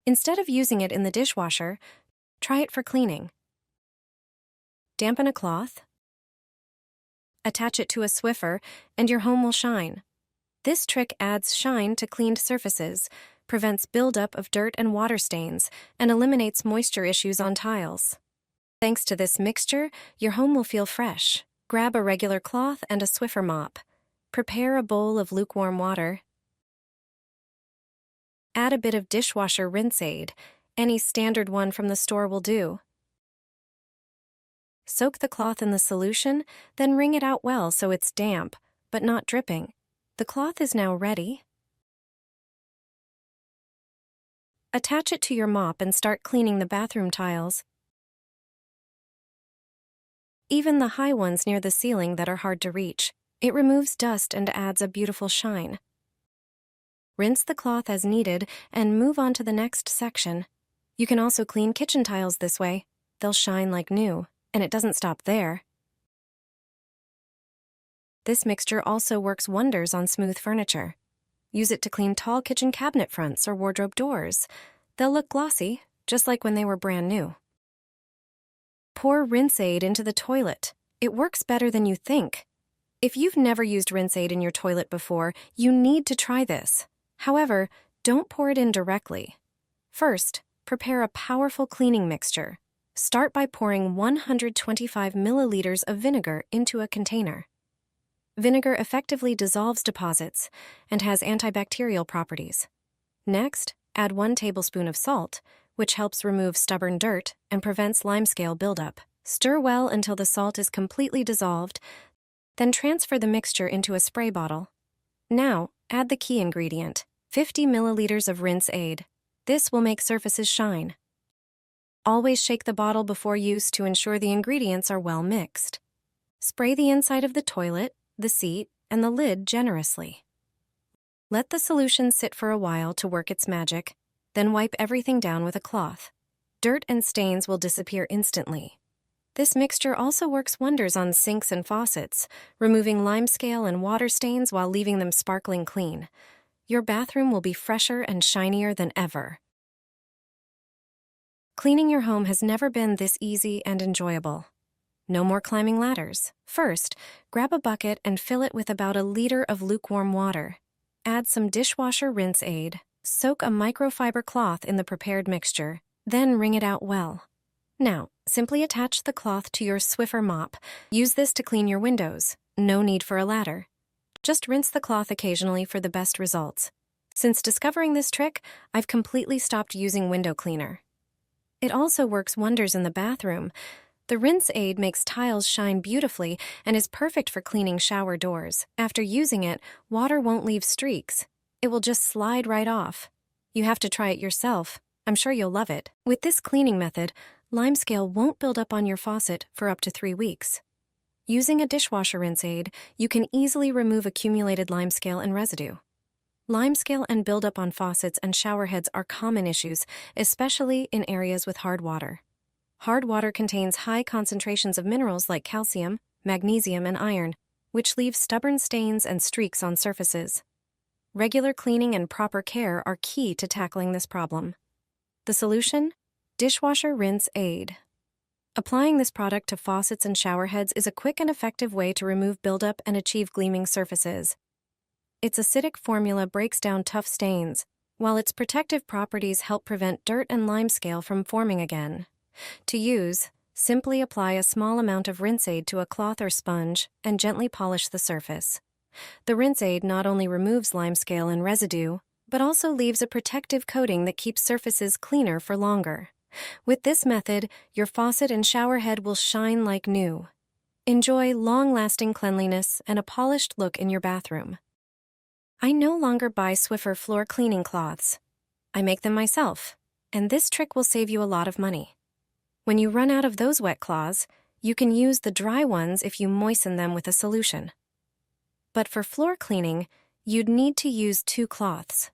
Instead of using it in the dishwasher, try it for cleaning. Dampen a cloth, attach it to a Swiffer, and your home will shine. This trick adds shine to cleaned surfaces, prevents buildup of dirt and water stains, and eliminates moisture issues on tiles. Thanks to this mixture, your home will feel fresh. Grab a regular cloth and a Swiffer mop. Prepare a bowl of lukewarm water. Add a bit of dishwasher rinse aid. Any standard one from the store will do. Soak the cloth in the solution, then wring it out well so it's damp, but not dripping. The cloth is now ready. Attach it to your mop and start cleaning the bathroom tiles. Even the high ones near the ceiling that are hard to reach. It removes dust and adds a beautiful shine. Rinse the cloth as needed and move on to the next section. You can also clean kitchen tiles this way. They'll shine like new, and it doesn't stop there. This mixture also works wonders on smooth furniture. Use it to clean tall kitchen cabinet fronts or wardrobe doors. They'll look glossy, just like when they were brand new. Pour rinse aid into the toilet. It works better than you think. If you've never used rinse aid in your toilet before, you need to try this. However, don't pour it in directly. First, prepare a powerful cleaning mixture. Start by pouring 125 milliliters of vinegar into a container. Vinegar effectively dissolves deposits and has antibacterial properties. Next, add 1 tablespoon of salt, which helps remove stubborn dirt and prevents limescale buildup. Stir well until the salt is completely dissolved, then transfer the mixture into a spray bottle. Now, add the key ingredient, 50 milliliters of rinse aid. This will make surfaces shine. Always shake the bottle before use to ensure the ingredients are well mixed. Spray the inside of the toilet, the seat, and the lid generously. Let the solution sit for a while to work its magic, then wipe everything down with a cloth. Dirt and stains will disappear instantly. This mixture also works wonders on sinks and faucets, removing limescale and water stains while leaving them sparkling clean. Your bathroom will be fresher and shinier than ever. Cleaning your home has never been this easy and enjoyable. No more climbing ladders. First, grab a bucket and fill it with about a liter of lukewarm water. Add some dishwasher rinse aid. Soak a microfiber cloth in the prepared mixture, then wring it out well. Now, simply attach the cloth to your Swiffer mop. Use this to clean your windows. No need for a ladder. Just rinse the cloth occasionally for the best results. Since discovering this trick, I've completely stopped using window cleaner. It also works wonders in the bathroom. The rinse aid makes tiles shine beautifully and is perfect for cleaning shower doors. After using it, water won't leave streaks. It will just slide right off. You have to try it yourself. I'm sure you'll love it. With this cleaning method, limescale won't build up on your faucet for up to 3 weeks. Using a dishwasher rinse aid, you can easily remove accumulated limescale and residue. Limescale and buildup on faucets and shower heads are common issues, especially in areas with hard water. Hard water contains high concentrations of minerals like calcium, magnesium, and iron, which leave stubborn stains and streaks on surfaces. Regular cleaning and proper care are key to tackling this problem. The solution? Dishwasher rinse aid. Applying this product to faucets and shower heads is a quick and effective way to remove buildup and achieve gleaming surfaces. Its acidic formula breaks down tough stains, while its protective properties help prevent dirt and limescale from forming again. To use, simply apply a small amount of rinse aid to a cloth or sponge and gently polish the surface. The rinse aid not only removes limescale and residue, but also leaves a protective coating that keeps surfaces cleaner for longer. With this method, your faucet and shower head will shine like new. Enjoy long-lasting cleanliness and a polished look in your bathroom. I no longer buy Swiffer floor cleaning cloths. I make them myself, and this trick will save you a lot of money. When you run out of those wet cloths, you can use the dry ones if you moisten them with a solution. But for floor cleaning, you'd need to use 2 cloths.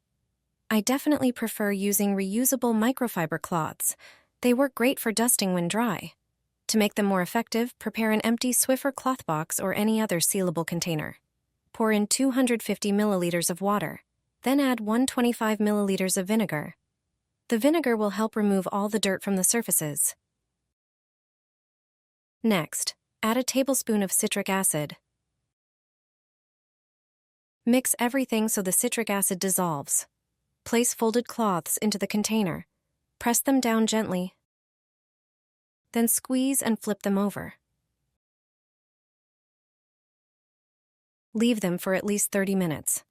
I definitely prefer using reusable microfiber cloths. They work great for dusting when dry. To make them more effective, prepare an empty Swiffer cloth box or any other sealable container. Pour in 250 milliliters of water, then add 125 milliliters of vinegar. The vinegar will help remove all the dirt from the surfaces. Next, add a tablespoon of citric acid. Mix everything so the citric acid dissolves. Place folded cloths into the container. Press them down gently. Then squeeze and flip them over. Leave them for at least 30 minutes.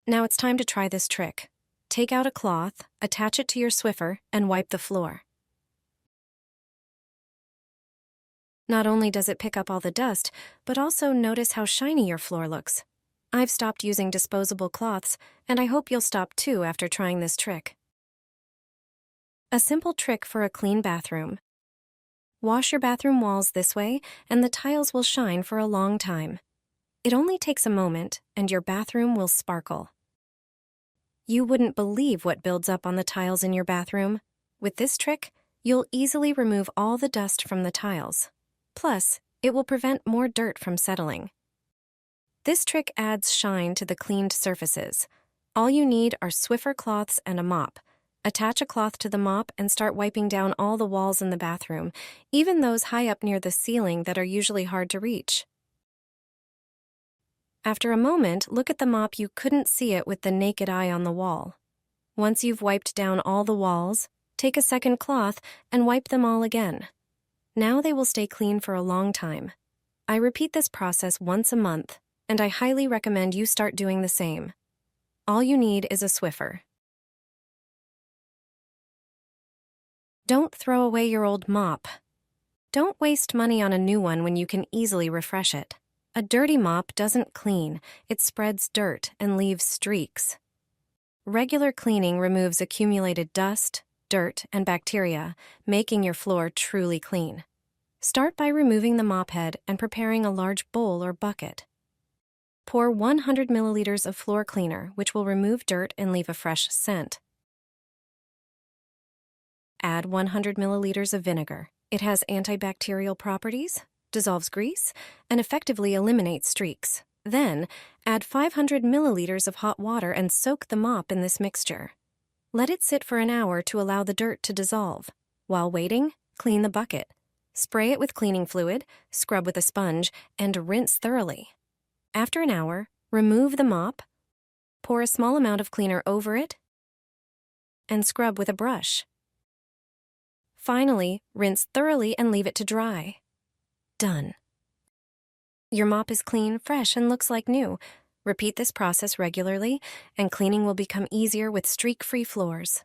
Now it's time to try this trick. Take out a cloth, attach it to your Swiffer, and wipe the floor. Not only does it pick up all the dust, but also notice how shiny your floor looks. I've stopped using disposable cloths, and I hope you'll stop too after trying this trick. A simple trick for a clean bathroom. Wash your bathroom walls this way, and the tiles will shine for a long time. It only takes a moment, and your bathroom will sparkle. You wouldn't believe what builds up on the tiles in your bathroom. With this trick, you'll easily remove all the dust from the tiles. Plus, it will prevent more dirt from settling. This trick adds shine to the cleaned surfaces. All you need are Swiffer cloths and a mop. Attach a cloth to the mop and start wiping down all the walls in the bathroom, even those high up near the ceiling that are usually hard to reach. After a moment, look at the mop. You couldn't see it with the naked eye on the wall. Once you've wiped down all the walls, take a second cloth and wipe them all again. Now they will stay clean for a long time. I repeat this process once a month, and I highly recommend you start doing the same. All you need is a Swiffer. Don't throw away your old mop. Don't waste money on a new one when you can easily refresh it. A dirty mop doesn't clean, it spreads dirt and leaves streaks. Regular cleaning removes accumulated dust, dirt, and bacteria, making your floor truly clean. Start by removing the mop head and preparing a large bowl or bucket. Pour 100 milliliters of floor cleaner, which will remove dirt and leave a fresh scent. Add 100 milliliters of vinegar. It has antibacterial properties, dissolves grease, and effectively eliminates streaks. Then, add 500 milliliters of hot water and soak the mop in this mixture. Let it sit for an hour to allow the dirt to dissolve. While waiting, clean the bucket. Spray it with cleaning fluid, scrub with a sponge, and rinse thoroughly. After an hour, remove the mop, pour a small amount of cleaner over it, and scrub with a brush. Finally, rinse thoroughly and leave it to dry. Done. Your mop is clean, fresh, and looks like new. Repeat this process regularly, and cleaning will become easier with streak-free floors.